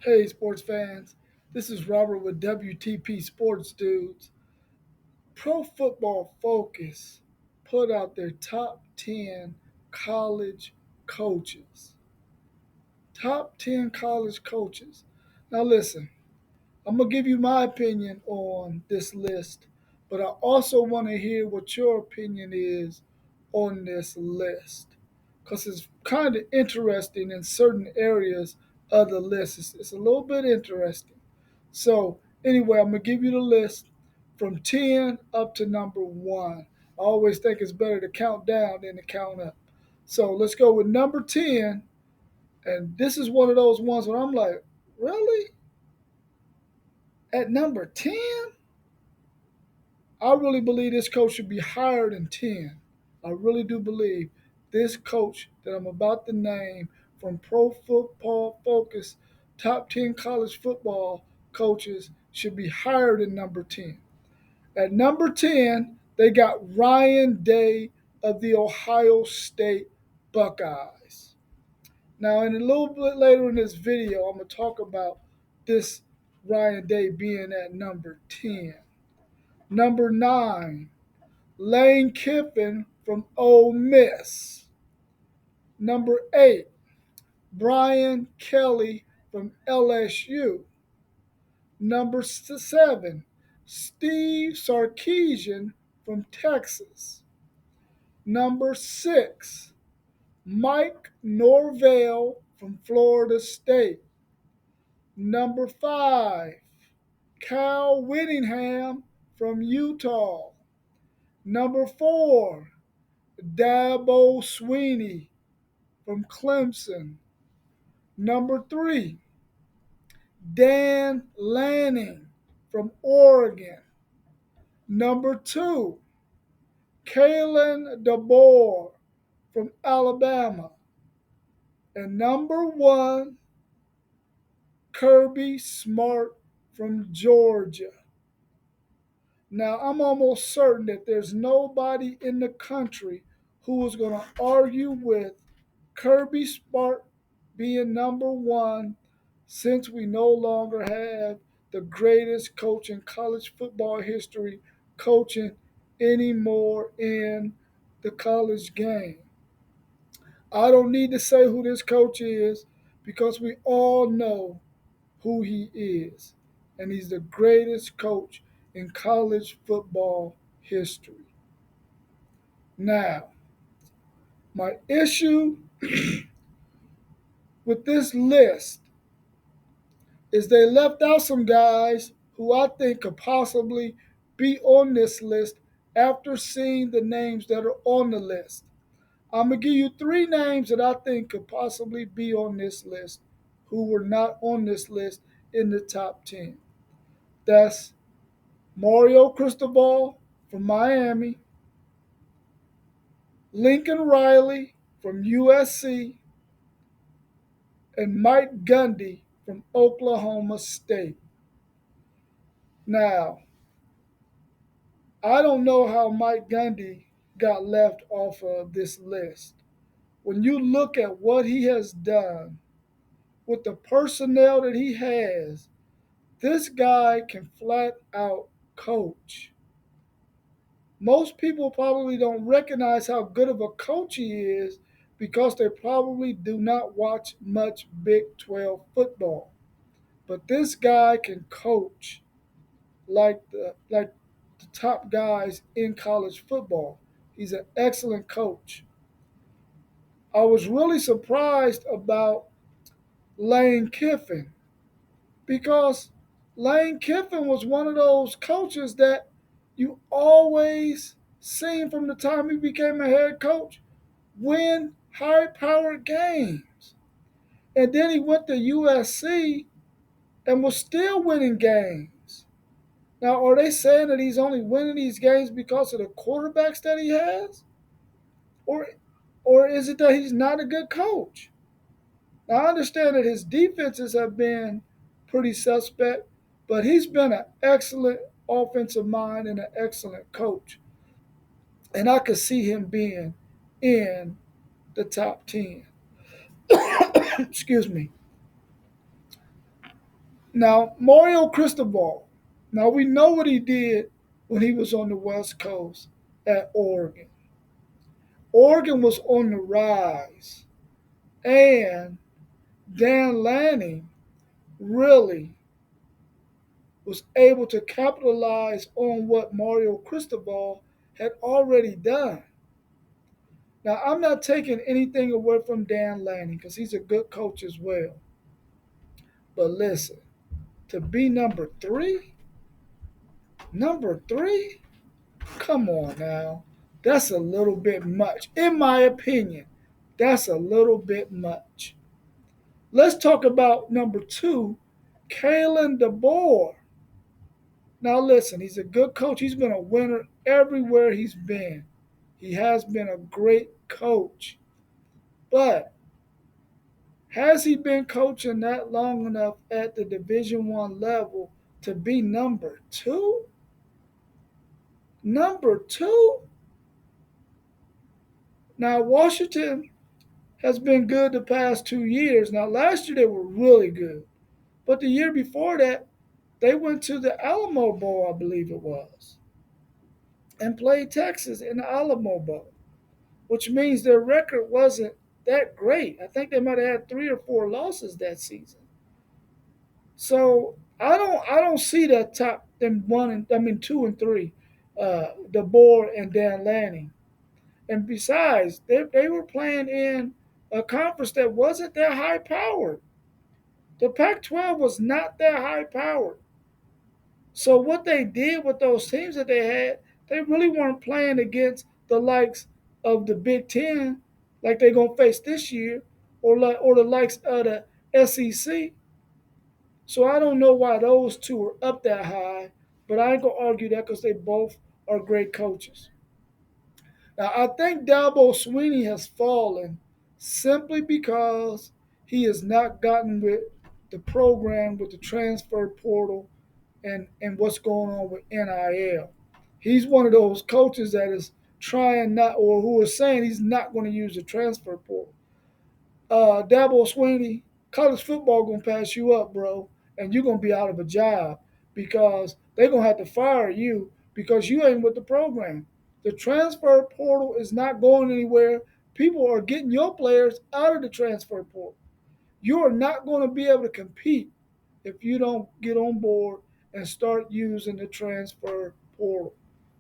Hey, sports fans. This is Robert with WTP Sports Dudes. Pro Football Focus put out their top 10 college coaches. Top 10 college coaches. Now, listen, I'm going to give you my opinion on this list, but I also want to hear what your opinion is on this list because it's kind of interesting in certain areas of the list. It's a little bit interesting. So, anyway, I'm going to give you the list from 10 up to number 1. I always think it's better to count down than to count up. So, let's go with number 10. And this is one of those ones where I'm like, really? At number 10? I really believe this coach should be higher than 10. I really do believe this coach that I'm about to name from Pro Football Focus, top 10 college football coaches should be higher than number 10. At number 10, they got Ryan Day of the Ohio State Buckeyes. Now, in a little bit later in this video, I'm going to talk about this Ryan Day being at number 10. Number 9, Lane Kiffin from Ole Miss. Number 8, Brian Kelly from LSU. Number 7, Steve Sarkisian from Texas. Number 6, Mike Norvell from Florida State. Number 5, Cal Whittingham from Utah. Number 4, Dabo Sweeney from Clemson. Number 3, Dan Lanning from Oregon. Number 2, Kalen DeBoer from Alabama. And number 1, Kirby Smart from Georgia. Now, I'm almost certain that there's nobody in the country who is going to argue with Kirby Smart being number 1 since we no longer have the greatest coach in college football history coaching anymore in the college game. I don't need to say who this coach is because we all know who he is. And he's the greatest coach in college football history. Now, my issue with this list is they left out some guys who I think could possibly be on this list after seeing the names that are on the list. I'm going to give you 3 names that I think could possibly be on this list who were not on this list in the top 10. That's Mario Cristobal from Miami, Lincoln Riley from USC, and Mike Gundy from Oklahoma State. Now, I don't know how Mike Gundy got left off of this list. When you look at what he has done with the personnel that he has, this guy can flat out coach. Most people probably don't recognize how good of a coach he is because they probably do not watch much Big 12 football. But this guy can coach like the top guys in college football. He's an excellent coach. I was really surprised about Lane Kiffin because Lane Kiffin was one of those coaches that you always seen from the time he became a head coach win high powered games. And then he went to USC and was still winning games. Now, are they saying that he's only winning these games because of the quarterbacks that he has? Or or is it that he's not a good coach? Now, I understand that his defenses have been pretty suspect, but he's been an excellent offensive mind and an excellent coach. And I could see him being in the top 10. Excuse me. Now, Mario Cristobal. Now, we know what he did when he was on the West Coast at Oregon. Oregon was on the rise, and Dan Lanning really was able to capitalize on what Mario Cristobal had already done. Now, I'm not taking anything away from Dan Lanning because he's a good coach as well. But listen, to be number three, come on now. That's a little bit much. In my opinion, that's a little bit much. Let's talk about number two, Kalen DeBoer. Now, listen, he's a good coach. He's been a winner everywhere he's been. He has been a great coach. But has he been coaching that long enough at the Division One level to be number two? Number two? Now, Washington has been good the past 2 years. Now, last year they were really good. But the year before that, they went to the Alamo Bowl, I believe it was, and played Texas in the Alamo Bowl, which means their record wasn't that great. I think they might have had 3 or 4 losses that season. So I don't see that top them one and I mean 2 and 3, DeBoer and Dan Lanning. And besides, they were playing in a conference that wasn't that high powered. The Pac-12 was not that high powered. So what they did with those teams that they had, they really weren't playing against the likes of the Big Ten, like they're gonna face this year, or the likes of the SEC. So I don't know why those two are up that high, but I ain't gonna argue that because they both are great coaches. Now I think Dabo Sweeney has fallen simply because he has not gotten with the program with the transfer portal and what's going on with NIL. He's one of those coaches that is trying not or who is saying he's not going to use the transfer portal. Dabo Sweeney, college football gonna pass you up, bro, and you're gonna be out of a job because they're gonna have to fire you because you ain't with the program. The transfer portal is not going anywhere. People are getting your players out of the transfer portal. You are not going to be able to compete if you don't get on board and start using the transfer portal.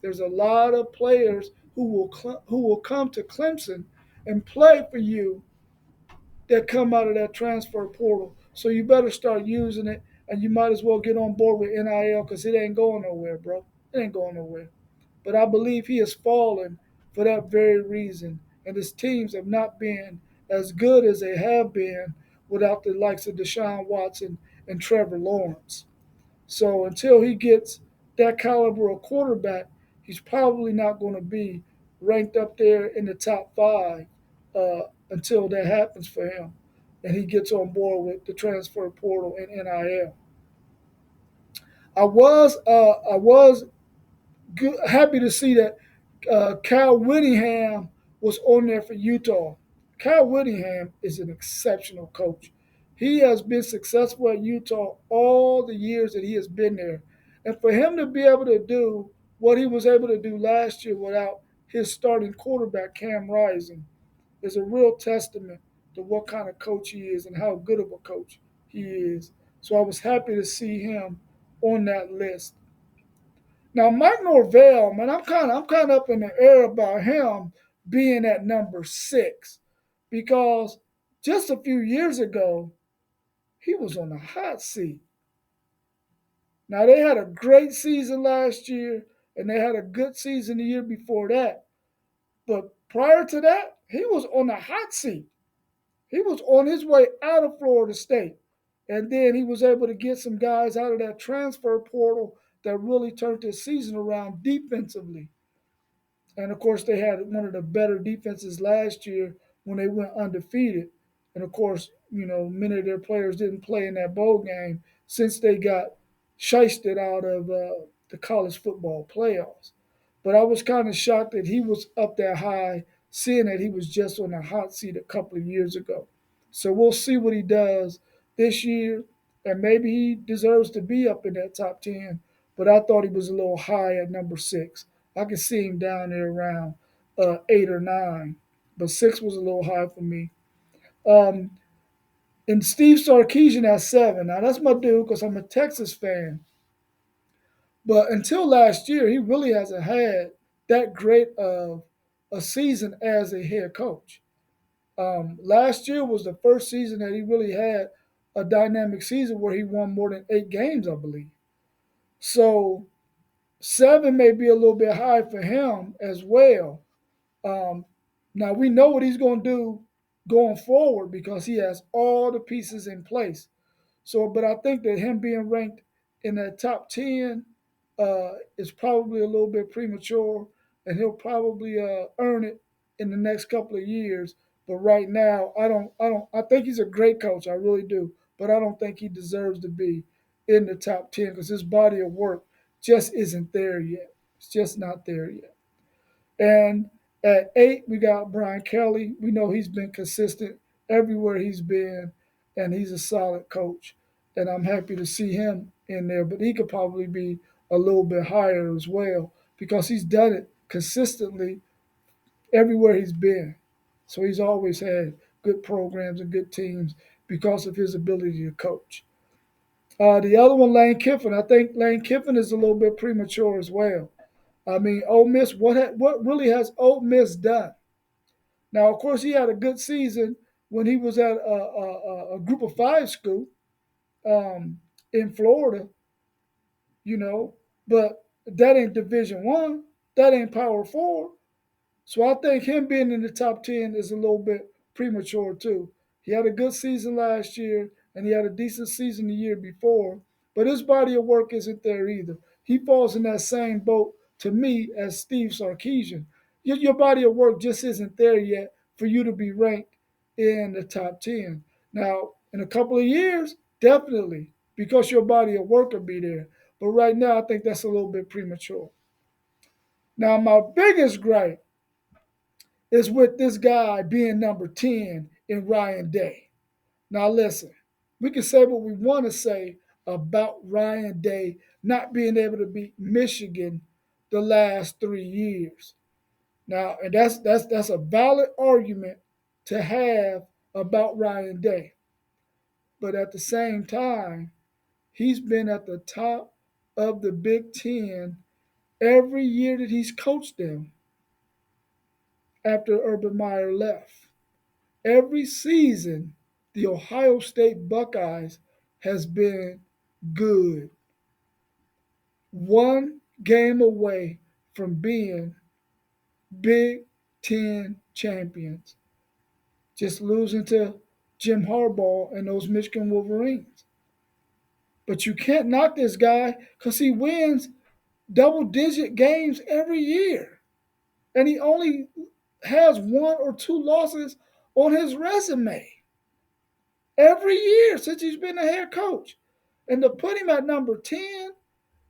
There's a lot of players who will come to Clemson and play for you that come out of that transfer portal. So you better start using it, and you might as well get on board with NIL because it ain't going nowhere, bro. It ain't going nowhere. But I believe he has fallen for that very reason, and his teams have not been as good as they have been without the likes of Deshaun Watson and Trevor Lawrence. So until he gets that caliber of quarterback, he's probably not going to be ranked up there in the top five until that happens for him, and he gets on board with the transfer portal and NIL. I was happy to see that Cal Whittingham was on there for Utah. Cal Whittingham is an exceptional coach. He has been successful at Utah all the years that he has been there. And for him to be able to do what he was able to do last year without his starting quarterback, Cam Rising, is a real testament to what kind of coach he is and how good of a coach he is. So I was happy to see him on that list. Now, Mike Norvell, man, I'm kind of up in the air about him being at number 6 because just a few years ago he was on the hot seat. Now they had a great season last year and they had a good season the year before that, but prior to that he was on the hot seat. He was on his way out of Florida State, and then he was able to get some guys out of that transfer portal that really turned his season around defensively. And of course, they had one of the better defenses last year when they went undefeated. And of course, many of their players didn't play in that bowl game since they got shysted out of the college football playoffs. But I was kind of shocked that he was up that high, seeing that he was just on the hot seat a couple of years ago. So we'll see what he does this year. and maybe he deserves to be up in that top 10. But I thought he was a little high at number 6. I could see him down there around 8 or 9, but 6 was a little high for me. Um, and Steve Sarkisian at 7. Now that's my dude because I'm a Texas fan. But until last year, he really hasn't had that great of a season as a head coach. Last year was the first season that he really had a dynamic season where he won more than 8 games, I believe. So 7 may be a little bit high for him as well. Um, Now we know what he's going to do going forward because he has all the pieces in place. So, but I think that him being ranked in that top 10 is probably a little bit premature, and he'll probably earn it in the next couple of years. But right now, I think he's a great coach. I really do, but I don't think he deserves to be in the top 10 because his body of work just isn't there yet. It's just not there yet. And at 8, we got Brian Kelly. We know he's been consistent everywhere he's been, and he's a solid coach. And I'm happy to see him in there, but he could probably be a little bit higher as well because he's done it consistently everywhere he's been. So he's always had good programs and good teams because of his ability to coach. The other one, Lane Kiffin. I think Lane Kiffin is a little bit premature as well. I mean, Ole Miss. What really has Ole Miss done? Now, of course, he had a good season when he was at a Group of Five school in Florida, you know, but that ain't Division One. That ain't Power Four. So I think him being in the top 10 is a little bit premature too. He had a good season last year and he had a decent season the year before, but his body of work isn't there either. He falls in that same boat to me as Steve Sarkisian. Your body of work just isn't there yet for you to be ranked in the top 10. Now, in a couple of years, definitely, because your body of work will be there. But right now, I think that's a little bit premature. Now, my biggest gripe is with this guy being number 10 in Ryan Day. Now, listen, we can say what we want to say about Ryan Day not being able to beat Michigan the last 3 years. Now, and that's a valid argument to have about Ryan Day. But at the same time, he's been at the top of the Big Ten every year that he's coached them after Urban Meyer left. Every season, the Ohio State Buckeyes has been good. One game away from being Big Ten champions. Just losing to Jim Harbaugh and those Michigan Wolverines. But you can't knock this guy because he wins double digit games every year. And he only has 1 or 2 losses on his resume every year since he's been a head coach. And to put him at number 10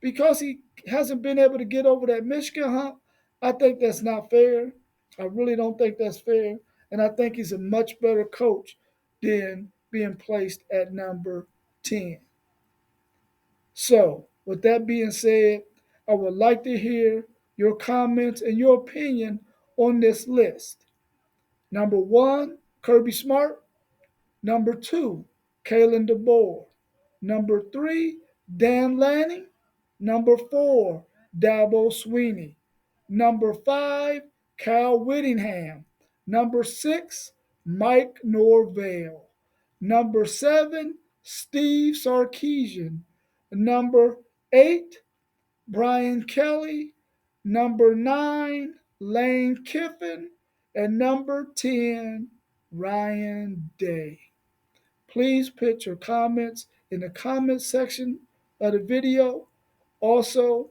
because he hasn't been able to get over that Michigan hump, I think that's not fair. I really don't think that's fair. And I think he's a much better coach than being placed at number 10. So, with that being said, I would like to hear your comments and your opinion on this list. Number 1, Kirby Smart. Number 2, Kalen DeBoer. Number 3, Dan Lanning. Number 4, Dabo Sweeney. Number 5, Cal Whittingham. Number 6, Mike Norvell. Number 7, Steve Sarkisian. Number 8, Brian Kelly. Number 9, Lane Kiffin. And number 10, Ryan Day. Please put your comments in the comment section of the video. Also,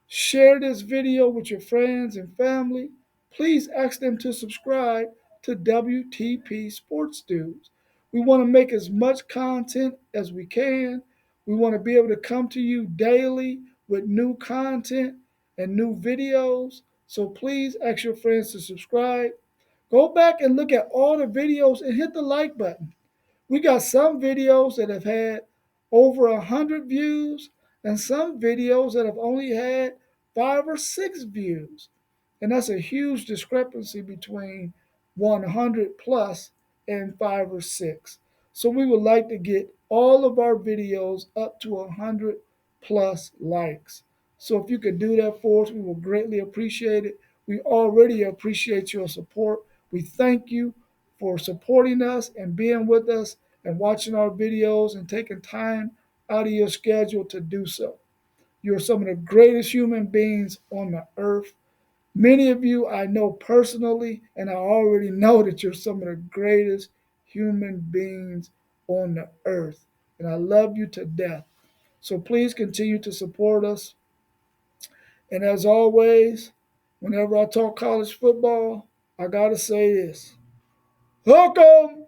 share this video with your friends and family. Please ask them to subscribe to WTP Sports Dudes. We want to make as much content as we can. We want to be able to come to you daily with new content and new videos. So please ask your friends to subscribe. Go back and look at all the videos and hit the like button. We got some videos that have had over 100 views, and some videos that have only had 5 or 6 views. And that's a huge discrepancy between 100 plus and 5 or 6. So we would like to get all of our videos up to 100 plus likes. So if you could do that for us, we will greatly appreciate it. We already appreciate your support. We thank you for supporting us and being with us and watching our videos and taking time out of your schedule to do so. You're some of the greatest human beings on the earth. Many of you I know personally, and I already know that you're some of the greatest human beings on the earth. And I love you to death. So please continue to support us. And as always, whenever I talk college football, I got to say this: Hook 'em!